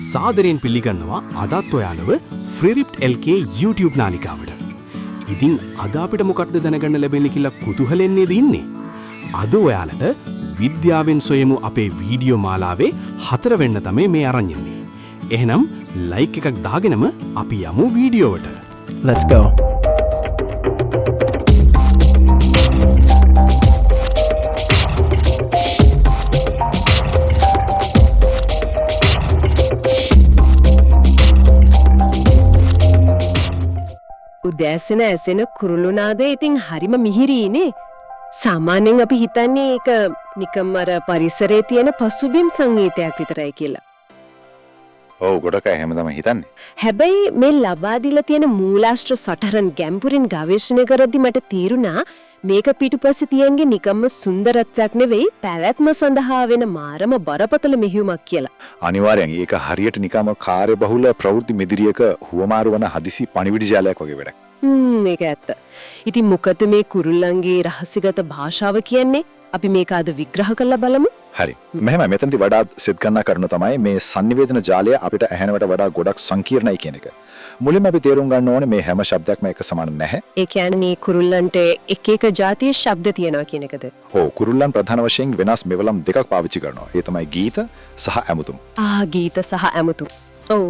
සාදරයෙන් පිළිගන්නවා අදත් ඔයාලව ෆ්‍රීරිප්ට් LK YouTube නාලිකාවට. ඉතින් අද අපිට මොකක්ද දැනගන්න ලැබෙන්නේ කියලා කුතුහලෙන් නේද ඉන්නේ? අද ඔයාලට විද්‍යාවෙන් සොයමු අපේ වීඩියෝ මාලාවේ 4 වෙන්න තමයි මේ අරන් ඉන්නේ. එහෙනම් ලයික් එකක් දාගෙනම අපි යමු වීඩියෝවට. Let's go. උදෑසන ඇසෙන කුරුළු නාදය ඉතින් හරිම මිහිරීනේ. සාමාන්‍යයෙන් අපි හිතන්නේ ඒක නිකම් අර පරිසරයේ තියෙන පසුබිම් සංගීතයක් විතරයි කියලා. ඔව් ගොඩක් අය එහෙම තමයි හිතන්නේ. හැබැයි මේ ලබා දීලා තියෙන මූලාශ්‍ර සටහන් ගැඹුරින් ගවේෂණය කරද්දී මට තේරුණා මේක පිටුපස්සේ තියෙන්නේ නිකම්ම සුන්දරත්වයක් නෙවෙයි පැවැත්ම සඳහා වෙන මාරම බරපතල මෙහෙයුමක් කියලා. අනිවාර්යෙන් ඒක හරියට නිකම්ම කාර්යබහුල ප්‍රවෘත්ති මෙදිරියක හුවමාරු වන හදිසි පණිවිඩ ජාලයක් වගේ වැඩක්. ඒක ඇත්ත. ඉතින් මොකද මේ කුරුල්ලන්ගේ රහස්‍යගත භාෂාව කියන්නේ? අපි මේක අද විග්‍රහ කරලා බලමු. හරි. මෙහෙම මෙතනදී වඩා සෙත් ගන්න කරුණ තමයි මේ sannivedana ජාලය අපිට ඇහෙනවට වඩා ගොඩක් සංකීර්ණයි කියන එක. මුලින්ම අපි තේරුම් ගන්න ඕනේ මේ හැම શબ્දයක්ම එක සමාන නැහැ. ඒ කියන්නේ මේ කුරුල්ලන්ට එක එක જાතියේ ශබ්ද තියෙනවා කියන එකද? ඔව් කුරුල්ලන් ප්‍රධාන වශයෙන් වෙනස් මෙවලම් දෙකක් පාවිච්චි කරනවා. ඒ තමයි ගීත සහ ඇමුතුම්. ගීත සහ ඇමුතුම්. ඔව්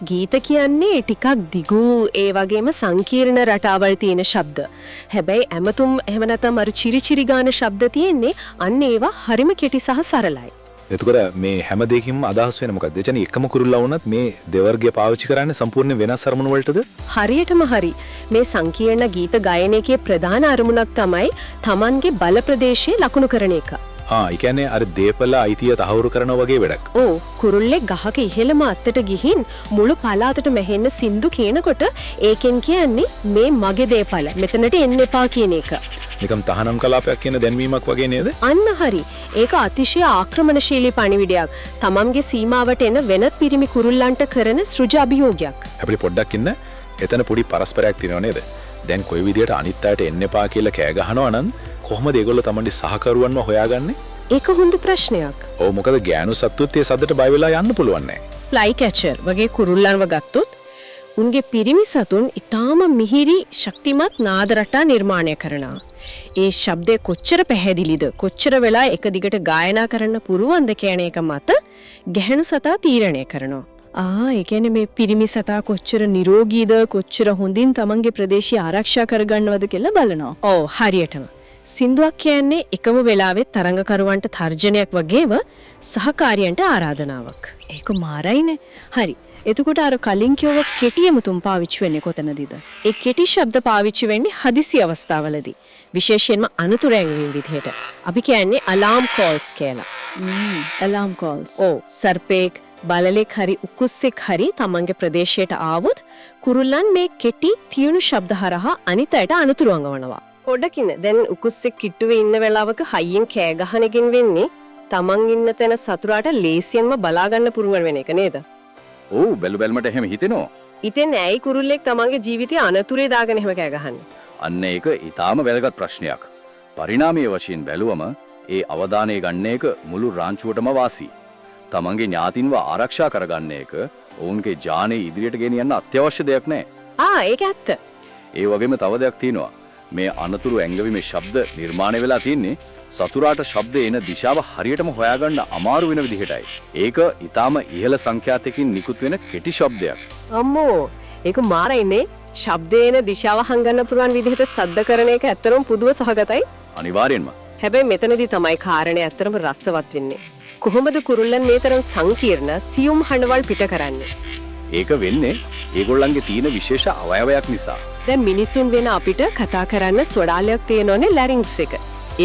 ගීත කියන්නේ ටිකක් දිගු ඒ වගේම සංකීර්ණ රටාවල් තියෙන ශබ්ද. හැබැයි ඇමතුම් එහෙම නැත්නම් අර චිරිචිරි ගාන ශබ්ද තියෙන්නේ අන්න ඒවා හරිම කෙටි සහ සරලයි. එතකොට මේ හැම දෙයකින්ම අදහස් වෙන මොකක්ද? එචනි එකම කුරුල්ලා වුණත් මේ දෙවර්ගය පාවිච්චි කරන්නේ සම්පූර්ණ වෙනස් අරමුණු වලටද? හරියටම හරි. මේ සංකීර්ණ ගීත ගායනයේ ප්‍රධාන අරමුණක් තමයි Tamanගේ බල ප්‍රදේශයේ ලකුණු කරන එක. ඒ කියන්නේ අර දීපල අයිතිය තහවුරු කරනවා වගේ වැඩක්. ඔව් කුරුල්ලේ ගහක ඉහළම අත්තට ගිහින් මුළු පළාතට මෙහෙන්න සින්දු කියනකොට ඒකෙන් කියන්නේ මේ මගේ දීපල මෙතනට එන්න එපා කියන එක. නිකම් තහනම් කලාපයක් කියන දැන්වීමක් වගේ නේද? අන්න හරි. ඒක අතිශය ආක්‍රමණශීලී පණිවිඩයක්. තමන්ගේ සීමාවට එන වෙනත් පිරිමි කුරුල්ලන්ට කරන සෘජ අභියෝගයක්. හැබැයි පොඩ්ඩක් ඉන්න. එතන පොඩි පරස්පරයක් තියෙනව නේද? දැන් කොයි විදියට අනිත් අයට එන්න එපා කියලා කෑ ගහනවා නම් කොහොමද ඒගොල්ලෝ තමන්ගේ සහකරුවන්ව හොයාගන්නේ? ඒක හොඳ ප්‍රශ්නයක්. ඔව් මොකද ගෑනු සත්තුත් ඒ සද්දට බය වෙලා යන්න පුළුවන් නෑ. ෆ්ලයි කැචර් වගේ කුරුල්ලන්ව ගත්තොත් උන්ගේ පිරිමි සතුන් ඊටාම මිහිරි ශක්තිමත් නාද රටා නිර්මාණය කරනවා. ඒ ශබ්දය කොච්චර පැහැදිලිද කොච්චර වෙලා එක දිගට ගායනා කරන්න පුරුවන්ද කියන එක මත ගැහැණු සතා තීරණය කරනවා. ඒ කියන්නේ මේ පිරිමි සතා කොච්චර නිරෝගීද කොච්චර හොඳින් තමන්ගේ ප්‍රදේශය ආරක්ෂා කරගන්නවද කියලා බලනවා. ඔව් හරියටම. සින්දුවක් කියන්නේ එකම වෙලාවෙත් තරඟකරුවන්ට තර්ජනයක් වගේම සහකාරියන්ට ආරාධනාවක්. ඒක මාරයිනේ. හරි. එතකොට අර කලින් කියව කෙටියමුතුම් පාවිච්චි වෙන්නේ කොතනදීද? ඒ කෙටි ශබ්ද පාවිච්චි වෙන්නේ හදිසි අවස්ථාවලදී. විශේෂයෙන්ම අනතුරු ඇඟවීම විදිහට. අපි කියන්නේ alarm calls කියලා. alarm calls. ඔව් සර්පෙක් බලලෙක් හරි උකුස්සෙක් හරි තමන්ගේ ප්‍රදේශයට ආවොත් කුරුල්ලන් මේ කෙටි තියුණු ශබ්ද හරහා අනිත් අයට අනතුරු අඟවනවා. පොඩකින් දැන් උකුස්සෙක් කිට්ටුවේ ඉන්න වෙලාවක හයියෙන් කෑ ගහන එකෙන් වෙන්නේ තමන් ඉන්න තැන සතුරාට ලේසියෙන්ම බලා ගන්න පුරුවන් වෙන එක නේද? ඔව් බැලුමට එහෙම හිතෙනවා. ඉතින් ඇයි කුරුල්ලෙක් තමන්ගේ ජීවිතය අනතුරේ දාගෙන එහෙම කෑ ගහන්නේ? අන්න ඒක ඊටාම වැදගත් ප්‍රශ්නයක්. පරිණාමීය වශයෙන් බැලුවම ඒ අවධානය ගන්න එක මුළු රාංචුවටම වාසි. තමන්ගේ ඥාතින්ව ආරක්ෂා කරගන්න එක ඔවුන්ගේ ජානේ ඉදිරියට ගෙනියන්න අත්‍යවශ්‍ය දෙයක් නෑ. ඒක ඇත්ත. ඒ වගේම තව දෙයක් තියෙනවා. මේ අනතුරු ඇඟවීමේ ශබ්ද නිර්මාණය වෙලා තියෙන්නේ සතුරාට ශබ්ද එන දිශාව හරියටම හොයාගන්න අමාරු වෙන විදිහටයි. ඒක ඊටාම ඉහළ සංඛ්‍යාතකින් නිකුත් වෙන කෙටි ශබ්දයක්. අම්මෝ ඒක මාරයිනේ. ශබ්දේන දිශාව හංගන්න පුරුවන් විදිහට සද්ද කරන එක ඇත්තටම පුදුම සහගතයි. අනිවාර්යෙන්ම. හැබැයි මෙතනදී තමයි කාරණේ ඇත්තටම රසවත් වෙන්නේ. කොහොමද කුරුල්ලන් මේ තරම් සංකීර්ණ සියුම් හඬවල් පිට කරන්නේ? ඒක වෙන්නේ ඒගොල්ලන්ගේ තියෙන විශේෂ අවයවයක් නිසා. දැන් මිනිසුන් වෙන අපිට කතා කරන්න ස්වඩාලයක් තියෙනෝනේ ලැරින්ක්ස් එක.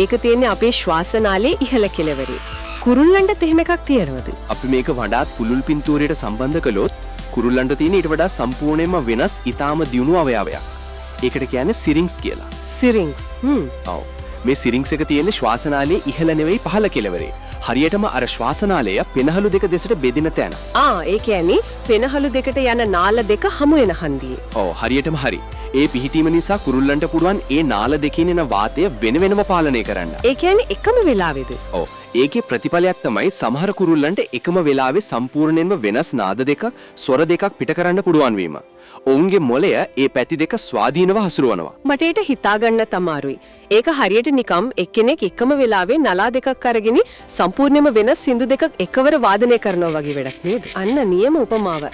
ඒක තියෙන්නේ අපේ ශ්වාසනාලයේ ඉහළ කෙළවරේ. කුරුල්ලන්ට එහෙම එකක් තියෙනවද? අපි මේක වඩාත් පුළුල් පින්තූරයට සම්බන්ධ කළොත් කුරුල්ලන්ට තියෙන ඊට වඩා සම්පූර්ණයෙන්ම වෙනස් ඊටාම දියුණු අවයවයක්. ඒකට කියන්නේ සිරින්ක්ස් කියලා. සිරින්ක්ස්. ඔව්. මේ සිරින්ක්ස් එක තියෙන්නේ ශ්වාසනාලයේ ඉහළ නෙවෙයි පහළ කෙළවරේ. හරියටම අර ශ්වාසනාලය පෙනහළු දෙක දෙසට බෙදෙන තැන. ඒ කියන්නේ පෙනහළු දෙකට යන නාල දෙක හමු වෙන හන්දියේ. ඔව් හරියටම හරි. ඒ පිහිටීම නිසා කුරුල්ලන්ට පුළුවන් ඒ නාල දෙකින් එන වාතය වෙන වෙනම පාලනය කරන්න. ඒ කියන්නේ එකම වෙලාවෙද? ඔව් ඒකේ ප්‍රතිඵලයක් තමයි සමහර කුරුල්ලන්ට එකම වෙලාවේ සම්පූර්ණයෙන්ම වෙනස් නාද දෙකක් ස්වර දෙකක් පිට කරන්න පුළුවන් වීම. ඔවුන්ගේ මොළය ඒ පැති දෙක ස්වාධීනව හසුරුවනවා. මට ඒක හිතාගන්න තමාරුයි. ඒක හරියට නිකම් එක්කෙනෙක් එකම වෙලාවේ නලා දෙකක් අරගෙන සම්පූර්ණයෙන්ම වෙනස් සින්දු දෙකක් එකවර වාදනය කරනවා වගේ වැඩක් නේද? අන්න නියම උපමාව.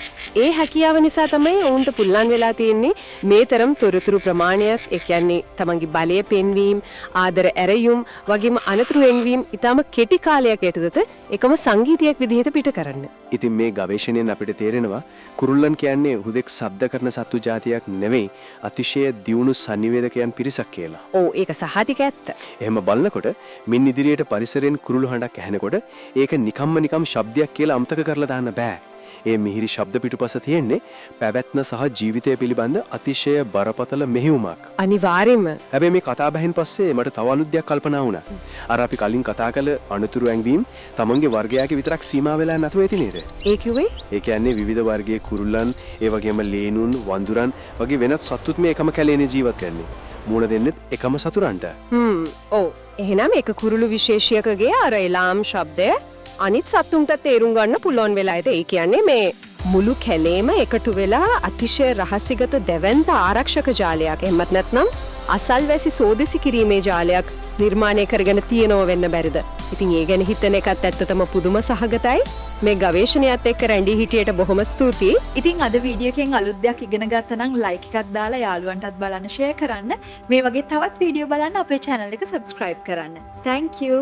ඒ හැකියාව නිසා තමයි ඔවුන්ට පුළුවන් වෙලා තියෙන්නේ මේ තරම් තොරතුරු ප්‍රමාණයක්, ඒ කියන්නේ තමන්ගේ බලය පෙන්වීම, ආදර ඇරයුම් වගේම අනතුරු එන්වීම ඊටම කෙටි කාලයක් යටතට එකම සංගීතයක් විදිහට පිට කරන්න. ඉතින් මේ ගවේෂණයෙන් අපිට තේරෙනවා කුරුල්ලන් කියන්නේ හුදෙක් ශබ්ද කරන සත්තු జాතියක් නෙවෙයි, අතිශය දියුණු සංනිවේදකයන් පිරිසක් කියලා. ඔව් ඒක සහතික ඇත්ත. එහෙම බලනකොට මින් ඉදිරියට පරිසරයෙන් කුරුළු හඬක් ඇහෙනකොට ඒක නිකම් ශබ්දයක් කියලා අමතක කරලා දාන්න බෑ. ඒ මිහිරි ශබ්ද පිටුපස තියෙන්නේ පැවැත්ම සහ ජීවිතය පිළිබඳ අතිශය බරපතල මෙහෙයුමක්. අනිවාර්යයෙන්ම. හැබැයි මේ කතා බහෙන් පස්සේ මට තව අලුත් දෙයක් කල්පනා වුණා. අර අපි කලින් කතා කළ අනුතුරු ඇඟවීම් තමන්ගේ වර්ගයාගේ විතරක් සීමා වෙලා නැතුව ඇති නේද? ඒ කිව්වේ? ඒ කියන්නේ විවිධ වර්ගයේ කුරුල්ලන්, ඒ වගේම ලේනුන්, වඳුරන් වගේ වෙනත් සත්තුත් මේ එකම කැලේනේ ජීවත් වෙන්නේ. මුණ දෙන්නෙත් එකම සතුරන්ට. ඔව්. එහෙනම් ඒක කුරුළු විශේෂයකගේ අර එලාම් ශබ්දය අනිත් සත්තුන්ට තේරුම් ගන්න පුළුවන් වෙලා ඇත. ඒ කියන්නේ මේ මුළු කැලේම එකතු වෙලා අතිශය රහස්‍යගත දැවැන්ත ආරක්ෂක ජාලයක්, එහෙමත් නැත්නම් අසල්වැසි සෝදිසි කිරීමේ ජාලයක් නිර්මාණය කරගෙන තියෙනව වෙන්න බැරිද? ඉතින් ඒ ගැන හිතන එකත් ඇත්තටම පුදුම සහගතයි. මේ ගවේෂණයත් එක්ක රැඳී හිටියට බොහොම ස්තුතියි. ඉතින් අද වීඩියෝ එකෙන් අලුත් දෙයක් ඉගෙන ගත්තා නම් ලයික් එකක් දාලා යාළුවන්ටත් බලන්න ෂෙයා කරන්න. මේ වගේ තවත් වීඩියෝ බලන්න අපේ channel එක subscribe කරන්න. Thank you.